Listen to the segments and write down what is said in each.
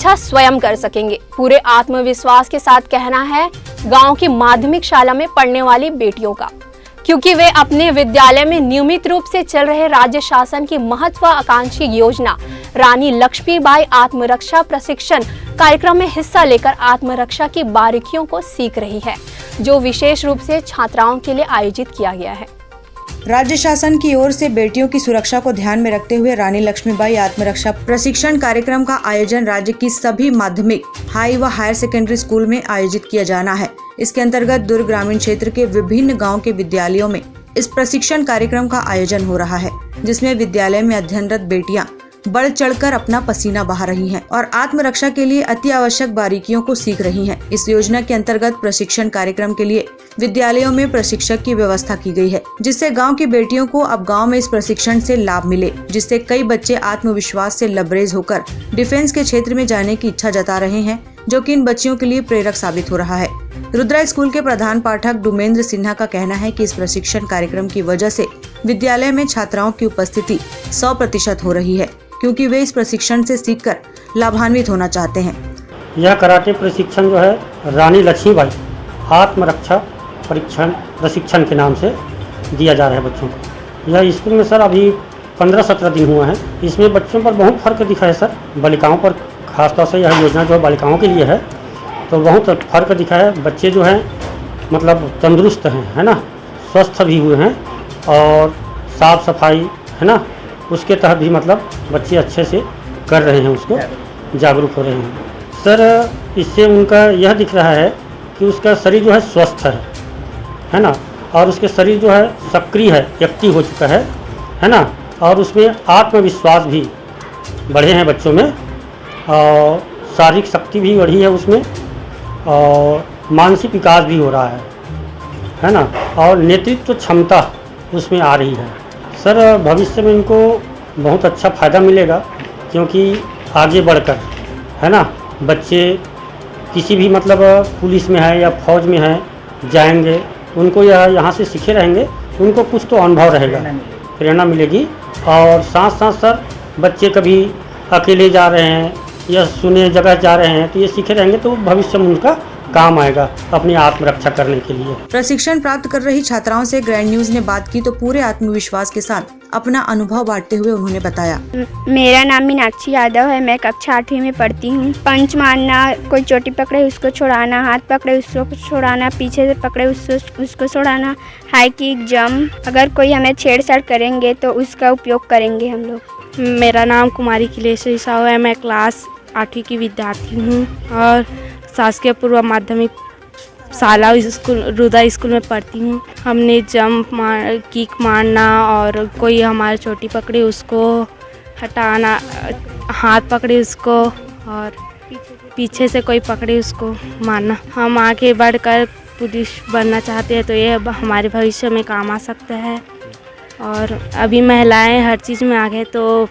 रक्षा स्वयं कर सकेंगे। पूरे आत्मविश्वास के साथ कहना है गांव की माध्यमिक शाला में पढ़ने वाली बेटियों का, क्योंकि वे अपने विद्यालय में नियमित रूप से चल रहे राज्य शासन की महत्वाकांक्षी योजना रानी लक्ष्मीबाई आत्मरक्षा प्रशिक्षण कार्यक्रम में हिस्सा लेकर आत्मरक्षा की बारीकियों को सीख रही है, जो विशेष रूप से छात्राओं के लिए आयोजित किया गया है। राज्य शासन की ओर से बेटियों की सुरक्षा को ध्यान में रखते हुए रानी लक्ष्मीबाई आत्मरक्षा प्रशिक्षण कार्यक्रम का आयोजन राज्य की सभी माध्यमिक, हाई व हायर सेकेंडरी स्कूल में आयोजित किया जाना है। इसके अंतर्गत दुर्ग ग्रामीण क्षेत्र के विभिन्न गाँव के विद्यालयों में इस प्रशिक्षण कार्यक्रम का आयोजन हो रहा है, जिसमें विद्यालय में अध्ययनरत बेटियां बढ़ चढ़कर अपना पसीना बहा रही हैं और आत्मरक्षा के लिए अति आवश्यक बारीकियों को सीख रही हैं। इस योजना के अंतर्गत प्रशिक्षण कार्यक्रम के लिए विद्यालयों में प्रशिक्षक की व्यवस्था की गई है, जिससे गांव की बेटियों को अब गांव में इस प्रशिक्षण से लाभ मिले, जिससे कई बच्चे आत्मविश्वास से लबरेज होकर डिफेंस के क्षेत्र में जाने की इच्छा जता रहे हैं, जो कि इन बच्चियों के लिए प्रेरक साबित हो रहा है। रुद्रा स्कूल के प्रधान पाठक डुमेंद्र सिन्हा का कहना है कि इस प्रशिक्षण कार्यक्रम की वजह से विद्यालय में छात्राओं की उपस्थिति 100% हो रही है, क्योंकि वे इस प्रशिक्षण से सीखकर लाभान्वित होना चाहते हैं। यह कराटे प्रशिक्षण जो है रानी लक्ष्मीबाई आत्मरक्षा प्रशिक्षण के नाम से दिया जा रहा है बच्चों को। यह स्कूल में सर अभी 15-17 दिन हुआ है। इसमें बच्चों पर बहुत फर्क दिखा है सर। बालिकाओं पर खासतौर से यह योजना जो है बालिकाओं के लिए है, तो बहुत फर्क दिखा है। बच्चे जो हैं मतलब तंदुरुस्त हैं, है ना, स्वस्थ भी हुए हैं और साफ सफाई, है ना, उसके तहत भी मतलब बच्चे अच्छे से कर रहे हैं, उसको जागरूक हो रहे हैं सर। इससे उनका यह दिख रहा है कि उसका शरीर जो है स्वस्थ है ना, और उसके शरीर जो है सक्रिय है, एक्टिव हो चुका है ना, और उसमें आत्मविश्वास भी बढ़े हैं बच्चों में और शारीरिक शक्ति भी बढ़ी है उसमें और मानसिक विकास भी हो रहा है ना, और नेतृत्व क्षमता उसमें आ रही है सर। भविष्य में इनको बहुत अच्छा फ़ायदा मिलेगा, क्योंकि आगे बढ़कर, है ना, बच्चे किसी भी मतलब पुलिस में है या फौज में है जाएंगे, उनको यहाँ से सीखे रहेंगे, उनको कुछ तो अनुभव रहेगा, प्रेरणा मिलेगी। और साथ साथ सर बच्चे कभी अकेले जा रहे हैं या सुने जगह जा रहे हैं, तो ये सीखे रहेंगे तो भविष्य में उनका काम आएगा अपनी आत्मरक्षा करने के लिए। प्रशिक्षण प्राप्त कर रही छात्राओं से ग्रैंड न्यूज ने बात की तो पूरे आत्मविश्वास के साथ अपना अनुभव बांटते हुए उन्होंने बताया। मेरा नाम मीनाक्षी यादव है, मैं कक्षा 8वीं में पढ़ती हूँ। पंच मारना, कोई चोटी पकड़े उसको छुड़ाना, हाथ पकड़े उसको छुड़ाना, पीछे से पकड़े उसको छुड़ाना, हाई किक, जंप। अगर कोई हमें छेड़छाड़ करेंगे तो उसका उपयोग करेंगे हम लोग। मेरा नाम कुमारी खिलेश्वरी साहू है, मैं क्लास 8वीं की विद्यार्थी हूँ और शासकीय पूर्व माध्यमिक शाला स्कूल रुद्रा स्कूल में पढ़ती हूँ। हमने जंप किक मारना और कोई हमारी चोटी पकड़े उसको हटाना, हाथ पकड़े उसको और पीछे से कोई पकड़े उसको मारना। हम आगे बढ़कर पुलिस बनना चाहते हैं तो ये हमारे भविष्य में काम आ सकता है और अभी महिलाएं हर चीज़ में आगे तो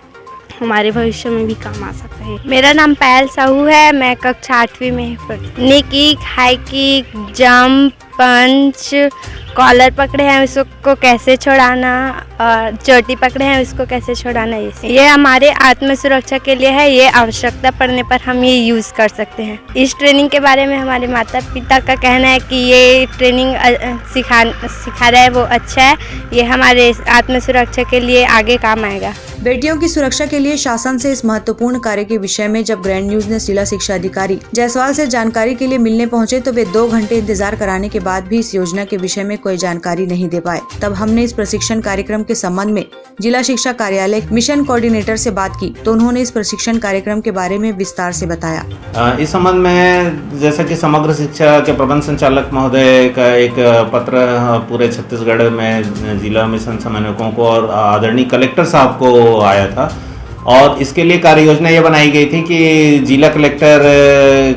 हमारे भविष्य में भी काम आ सकता है। मेरा नाम पायल साहू है, मैं कक्षा 8वीं में पढ़ती हूँ। नी किक, हाई किक, जंप, पंच, कॉलर पकड़े हैं उसको कैसे छुड़ाना और चोटी पकड़े हैं उसको कैसे छुड़ाना, ये हमारे आत्म सुरक्षा के लिए है। ये आवश्यकता पड़ने पर हम ये यूज़ कर सकते हैं। इस ट्रेनिंग के बारे में हमारे माता पिता का कहना है कि ये ट्रेनिंग सिखा रहा है वो अच्छा है, ये हमारे आत्म सुरक्षा के लिए आगे काम आएगा। बेटियों की सुरक्षा के लिए शासन से इस महत्वपूर्ण कार्य के विषय में जब ग्रैंड न्यूज ने जिला शिक्षा अधिकारी जायसवाल से जानकारी के लिए मिलने पहुंचे तो वे 2 घंटे इंतजार कराने के बाद भी इस योजना के विषय में कोई जानकारी नहीं दे पाए। तब हमने इस प्रशिक्षण कार्यक्रम के संबंध में जिला शिक्षा कार्यालय मिशन कोऑर्डिनेटर से बात की तो उन्होंने इस प्रशिक्षण कार्यक्रम के बारे में विस्तार से बताया। इस संबंध में जैसा कि समग्र शिक्षा के प्रबंध संचालक महोदय का एक पत्र पूरे छत्तीसगढ़ में जिला मिशन समन्वयकों को और आदरणीय कलेक्टर साहब को आया था और इसके लिए कार्य योजना ये बनाई गई थी कि जिला कलेक्टर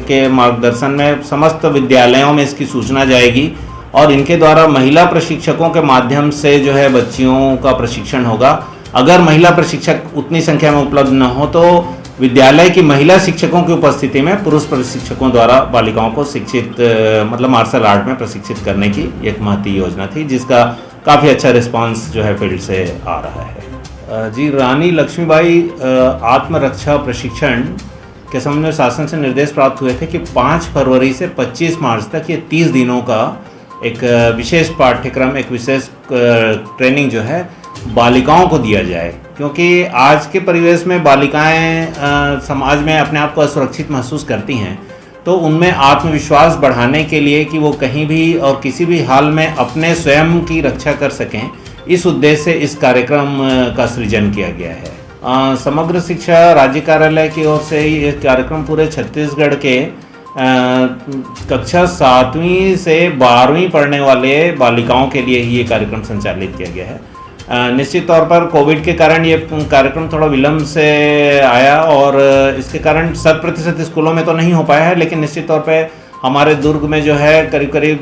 के मार्गदर्शन में समस्त विद्यालयों में इसकी सूचना जाएगी और इनके द्वारा महिला प्रशिक्षकों के माध्यम से जो है बच्चियों का प्रशिक्षण होगा। अगर महिला प्रशिक्षक उतनी संख्या में उपलब्ध न हो तो विद्यालय की महिला शिक्षकों की उपस्थिति में पुरुष प्रशिक्षकों द्वारा बालिकाओं को शिक्षित मतलब मार्शल आर्ट में प्रशिक्षित करने की एक महती योजना थी, जिसका काफ़ी अच्छा रिस्पांस जो है फील्ड से आ रहा है। जी, रानी लक्ष्मीबाई आत्मरक्षा प्रशिक्षण के संबंध में शासन से निर्देश प्राप्त हुए थे कि 5 फरवरी से 25 मार्च तक ये 30 दिनों का एक विशेष पाठ्यक्रम, एक विशेष ट्रेनिंग जो है बालिकाओं को दिया जाए, क्योंकि आज के परिवेश में बालिकाएं समाज में अपने आप को असुरक्षित महसूस करती हैं। तो उनमें आत्मविश्वास बढ़ाने के लिए कि वो कहीं भी और किसी भी हाल में अपने स्वयं की रक्षा कर सकें, इस उद्देश्य से इस कार्यक्रम का सृजन किया गया है। समग्र शिक्षा राज्य कार्यालय की ओर से ये कार्यक्रम पूरे छत्तीसगढ़ के कक्षा 7वीं से 12वीं पढ़ने वाले बालिकाओं के लिए ही ये कार्यक्रम संचालित किया गया है। निश्चित तौर पर कोविड के कारण ये कार्यक्रम थोड़ा विलम्ब से आया और इसके कारण 100% स्कूलों में तो नहीं हो पाया है, लेकिन निश्चित तौर पे हमारे दुर्ग में जो है करीब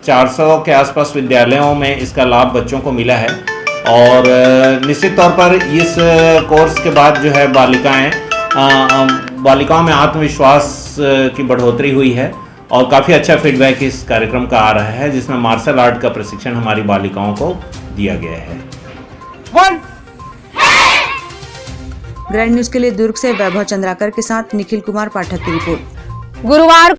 400 के आसपास विद्यालयों में इसका लाभ बच्चों को मिला है। और निश्चित तौर पर इस कोर्स के बाद जो है बालिकाओं में आत्मविश्वास की बढ़ोतरी हुई है और काफ़ी अच्छा फीडबैक इस कार्यक्रम का आ रहा है, जिसमें मार्शल आर्ट का प्रशिक्षण हमारी बालिकाओं को दिया गया है। ग्रैंड न्यूज के लिए दुर्ग से वैभव चंद्राकर के साथ निखिल कुमार पाठक की रिपोर्ट। गुरुवार